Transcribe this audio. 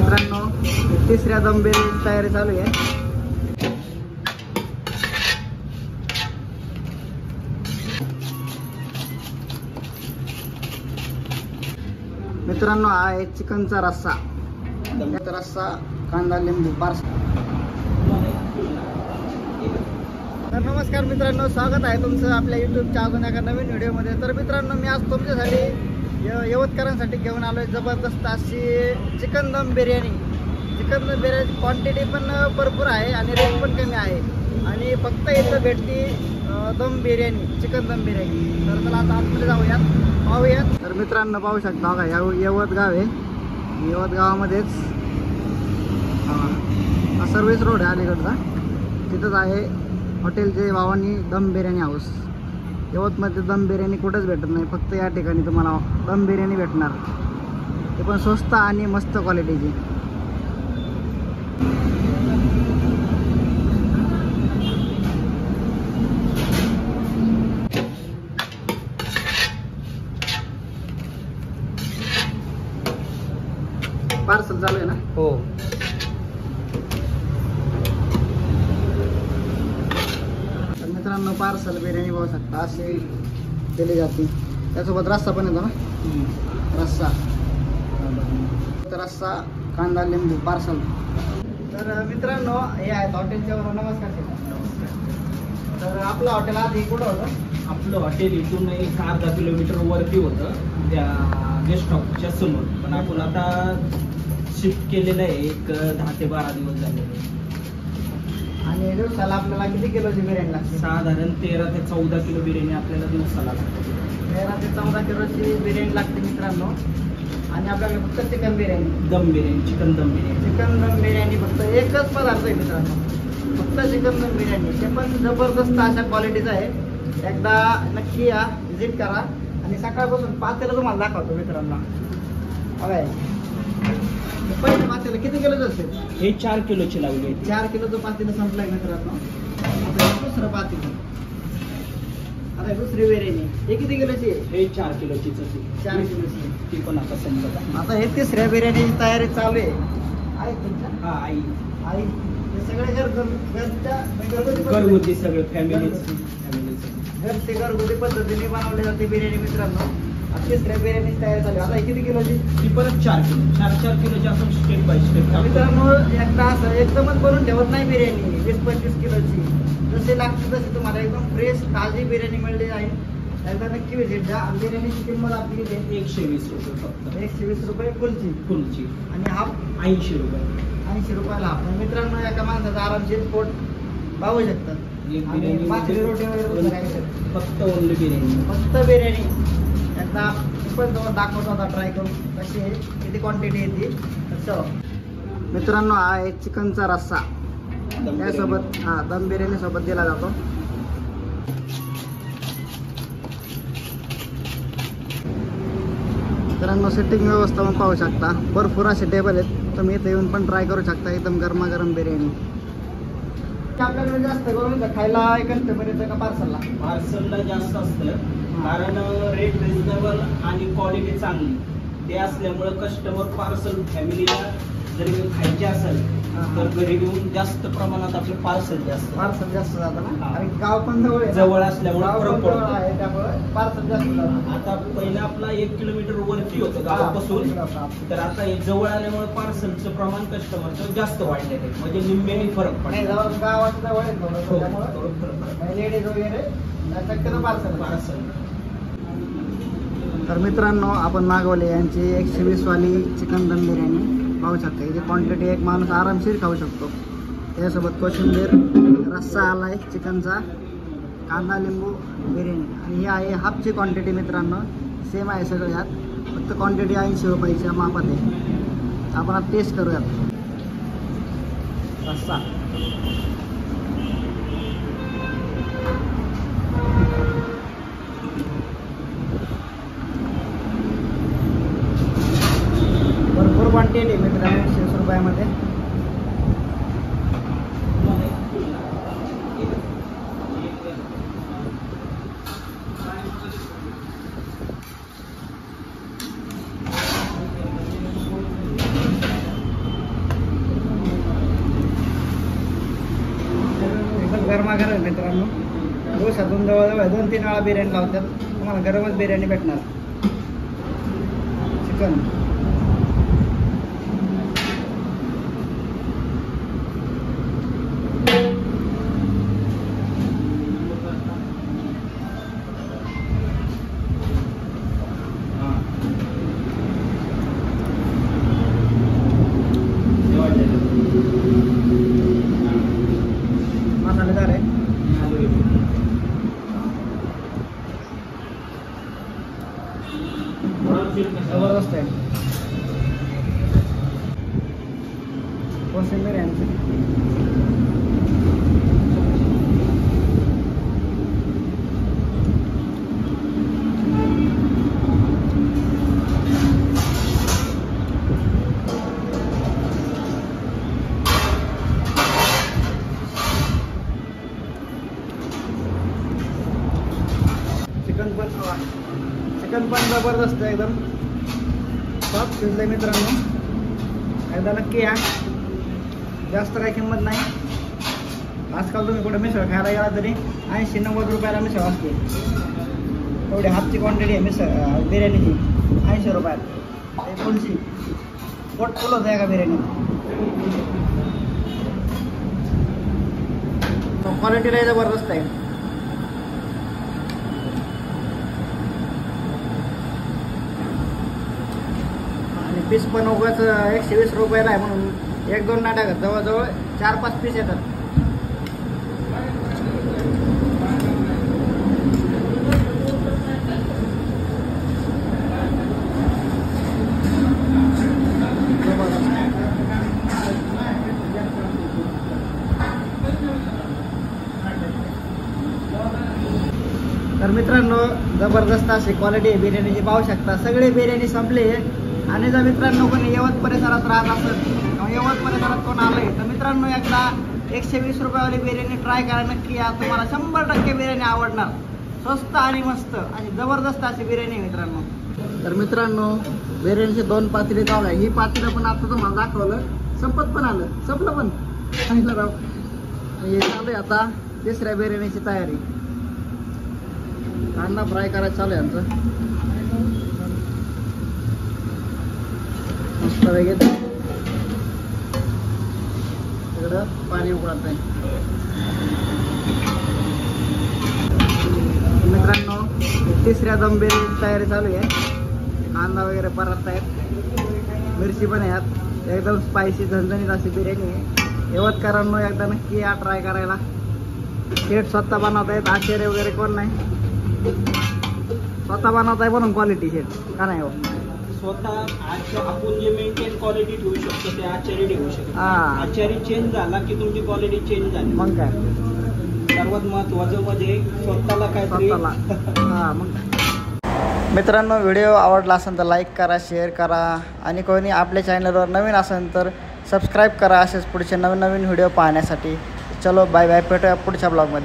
मित्रांनो तिसऱ्या दम बिर्याणी तयारी चालू आहे. मित्रांनो हा आहे चिकनचा रस्सा. रस्सा, कांदा, लिंबू, पार्सल. तर नमस्कार मित्रांनो, स्वागत आहे तुमचं आपल्या यूट्यूबच्या अजून एका नवीन व्हिडिओमध्ये. तर मित्रांनो मी आज तुमच्यासाठी यवतकरांसाठी घेऊन आलो आहे जबरदस्त अशी चिकन दम बिर्याणी. चिकन दम बिर्याणी क्वांटिटी पण भरपूर आहे आणि रेट पण कमी आहे आणि फक्त इथं भेटते दम बिर्याणी, चिकन दम बिर्याणी. तर चला आता आतमध्ये जाऊयात, पाहूयात. तर मित्रांनो पाहू शकता का यवत गाव आहे. यवत गावामध्येच हा सर्व्हिस रोड आहे अलीकडचा. तिथंच आहे हॉटेल जय भवानी दम बिर्याणी हाऊस. यवतमध्ये दम बिर्याणी कुठंच भेटत नाही, फक्त या ठिकाणी तुम्हाला दम बिर्याणी भेटणार. ते पण स्वस्त आणि मस्त क्वालिटीची. पार्सल चालू आहे ना? हो. तर मित्रांनो पार्सल बिर्याणी पाहू शकता असे केली जाते. त्यासोबत रस्सा पण येतो ना, रस्सा. तर रस्सा, कांदा, लिंबू, पार्सल. तर मित्रांनो हे आहेत हॉटेलच्या वर. नमस्कार. तर आपलं हॉटेल आधी कुठं होतं? आपलं हॉटेल इथून एक अर्धा किलोमीटर वरती होतं, त्या गेस्ट हाऊसच्या समोर. पण आपण आता शिफ्ट केलेलं आहे, एक 10 ते 12 दिवस झाले. आणि दिवसाला आपल्याला किती किलोची बिर्याणी लागते? साधारण 13 ते 14 किलो बिर्याणी आपल्याला दिवसाला लागते. 13 ते 14 किलोची बिर्याणी लागते मित्रांनो. आणि आपल्याकडे फक्त चिकन बिर्याणी, दम बिर्याणी, चिकन दम बिर्याणी. चिकन दम बिर्याणी फक्त एकच पदार्थ आहे मित्रांनो, फक्त चिकन दम बिर्याणी. ते पण जबरदस्त अशा क्वालिटीचं आहे. एकदा नक्की या, व्हिजिट करा. आणि सकाळपासून पातेलं तुम्हाला दाखवतो मित्रांनो. बघा पहिले पातेलं किती किलोचं असेल? हे 4 किलोची लागली. 4 किलोचं पातेलं संपलंय मित्रांनो. आता दुसरं पातेलं, आता दुसरी बिर्याणी. हे किती किलोची आहे? हे 4 किलोचीच होती. 4 किलोची. ती पण आता समजत आहे. आता हे तिसऱ्या बिर्याणीची तयारी चालू आहे. आहे तुमच्या? हा, आई हे सगळे घरगुती सगळे फॅमिली घरगुती पद्धतीने बनवली जाते बिर्याणी मित्रांनो. तिसऱ्या बिर्याणीची तयारी चालू. आता किती किलोची? ती परत 4 किलो, 4 किलोची आपण स्टेप बाय स्टेप. मित्रांनो एकदा असं एकदमच बनवून ठेवत नाही बिर्याणी. 20-25 किलोची जसे लागते तसे तुम्हाला एकदम फ्रेश ताजी बिर्याणी मिळली जाईल. एकदा नक्की व्हिजिट द्या. बिर्याणीची किंमत आपली 120 रुपये फक्त. 120 रुपये फुलची. आणि हाफ 80 रुपये. 80 रुपयाला हाफ. मित्रांनो एका माणसाचा आरामशीर पोट भागू शकतात. बिर्याणी रोटी वगैरे फक्त ओनली बिर्याणी, फक्त बिर्याणी. एकदा पण दाखवतो आता ट्राय करून कशी आहे, किती क्वांटिटी येते. तसं मित्रांनो हा आहे चिकनचा रस्सा. त्यासोबत दम बिर्याणी सोबत दिला जातो. मित्रांनो सिटिंग व्यवस्था पण पाहू शकता. भरपूर असे टेबल आहेत, तुम्ही इथे येऊन पण ट्राय करू शकता. एकदम गरमागरम बिर्याणी. आपल्याकडे जास्त करून खायला कस्टमर येतं का पार्सलला? पार्सलला जास्त असतं, कारण रेट रिजनेबल आणि क्वालिटी चांगली ते असल्यामुळं कस्टमर पार्सल फॅमिलीला जरी खायचे असेल तर घरी घेऊन जास्त प्रमाणात आपले पार्सल जास्त जातं ना. आणि गाव पण जवळ असल्यामुळे पार्सल जास्त जातं. आता पहिला आपला 1 किलोमीटर वरती होतं गावापासून, तर आता हे जवळ आल्यामुळे पार्सलचं प्रमाण कस्टमरचं जास्त वाढलेलं आहे. म्हणजे निम्म्याने फरक पडला. गावाच्या जवळ लेडीज वगैरे शक्यतो पार्सल. तर मित्रांनो आपण मागवले यांची 120 वाली चिकन दम बिर्याणी. पाहू शकता याची क्वांटिटी एक माणूस आरामशीर खाऊ शकतो. त्यासोबत कोशिंबीर, रस्सा आलाय चिकनचा, कांदा, लिंबू, बिर्याणी. आणि ही आहे हाफची क्वांटिटी मित्रांनो. सेम आहे सगळं यात, फक्त क्वांटिटी 80 रुपयाच्या मापात आहे. आपण आता टेस्ट करूयात. रस्सा भरपूर क्वांटिटी मित्रांनो 120 रुपयामध्ये. मित्रांनो. दिवसातून जवळजवळ 2-3 वेळा बिर्याणी लावतात. तुम्हाला गरमच बिर्याणी भेटणार. चिकन मसालेदार आहे. जबरदस्त आहे. कोशिंबीर आहे. चिकन पण जबरदस्त आहे. एकदम सॉफ्ट शिजलंय मित्रांनो. एकदा नक्की या. जास्त काही किंमत नाही. आजकाल तुम्ही कुठे मिसळ खायला गेला तरी 80-90 रुपयाला मिसळ असते. एवढी हाफची क्वांटिटी आहे मिसळ बिर्याणीची 80 रुपयात. फुलची पोट फुल होतं एका बिर्याणी. क्वालिटीला जबरदस्त आहे. पीस पण उगाच 120 रुपयाला आहे म्हणून 1-2 नाही टाकत. जवळजवळ 4-5 पीस येतात. तर मित्रांनो जबरदस्त अशी क्वालिटी आहे बिर्याणीची. पाहू शकता सगळे बिर्याणी संपले. आणि जर मित्रांनो कोणी यवत परिसरात राहत असेल किंवा यवत परिसरात कोण आलंय तर मित्रांनो एकदा 120 रुपयावाली बिर्याणी ट्राय करा नक्की. या तुम्हाला 100% बिर्याणी आवडणार. स्वस्त आणि मस्त आणि जबरदस्त अशी बिर्याणी मित्रांनो. तर मित्रांनो बिर्याणीचे 2 पातेले चालू आहे. ही पातेलं पण आता तुम्हाला दाखवलं. संपत पण आलं. संपलं पण राव. हे चालू आहे आता 3ऱ्या बिर्याणीची तयारी. कांदा फ्राय करायचं चालू आहे आमचं. मस्त वगैरे तिकडं पाणी उकळत आहे. मित्रांनो 3ऱ्या दम बिर्याणीची तयारी चालू आहे. कांदा वगैरे परतत आहेत. मिरची पण आहे यात. एकदम स्पायसी झणझणीत अशी बिर्याणी आहे. यवतकरांनो एकदा नक्की या ट्राय करायला. शेट स्वतः बनवत आहेत. आचार्य वगैरे कोण नाही. स्वतः बनवत आहे म्हणून क्वालिटी शेट का नाही हो. स्वतः आपण जे मेंटेन क्वालिटी ठेवू शकतो ते आचार्य ठेवू शकतो. आचार्य चेंज झाला की तुमची क्वालिटी चेंज झाली. मग काय सर्वात महत्वाचं म्हणजे स्वतःला काय मग. मित्रांनो व्हिडिओ आवडला असेल तर लाईक करा, शेअर करा आणि कोणी आपल्या चॅनलवर नवीन असेल तर सबस्क्राईब करा. असेच पुढचे नवीन व्हिडिओ पाहण्यासाठी. चलो बाय बाय. भेटूया पुढच्या ब्लॉगमध्ये.